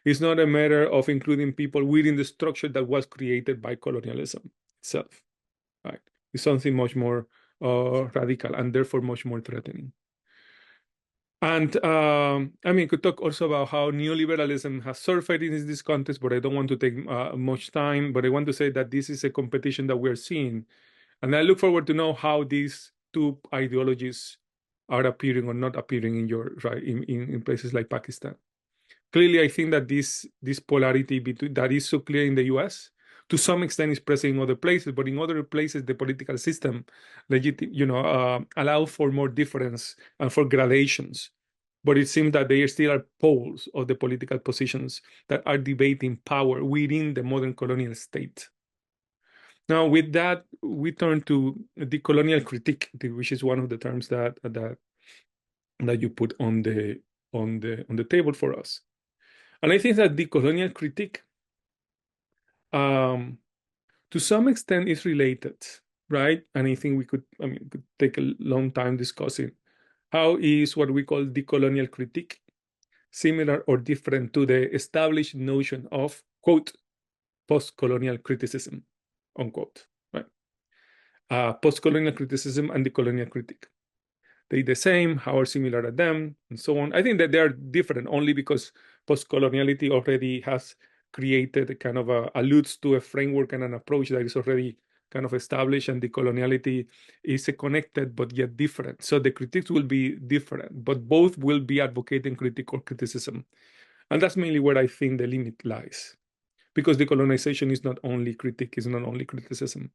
It's not a matter of including people within the structure that was created by colonialism itself, right? It's something much more radical and therefore much more threatening. And I mean, could talk also about how neoliberalism has surfaced in this context, but I don't want to take much time. But I want to say that this is a competition that we're seeing. And I look forward to know how these two ideologies are appearing or not appearing in your right in places like Pakistan. Clearly, I think that this polarity between that is so clear in the US, to some extent is present in other places, but in other places, the political system allow for more difference and for gradations. But it seems that there still are poles of the political positions that are debating power within the modern colonial state. Now, with that, we turn to the colonial critique, which is one of the terms that you put on the table for us. And I think that the colonial critique, to some extent, is related, right? And I think we could take a long time discussing how is what we call the colonial critique similar or different to the established notion of, quote, post-colonial criticism, unquote, right? Post-colonial criticism and the colonial critique. They the same, how are similar to them, and so on. I think that they are different only because post-coloniality already has created a kind of alludes to a framework and an approach that is already kind of established, and the coloniality is connected but yet different. So the critiques will be different, but both will be advocating critical criticism. And that's mainly where I think the limit lies. Because decolonization is not only critique, is not only criticism.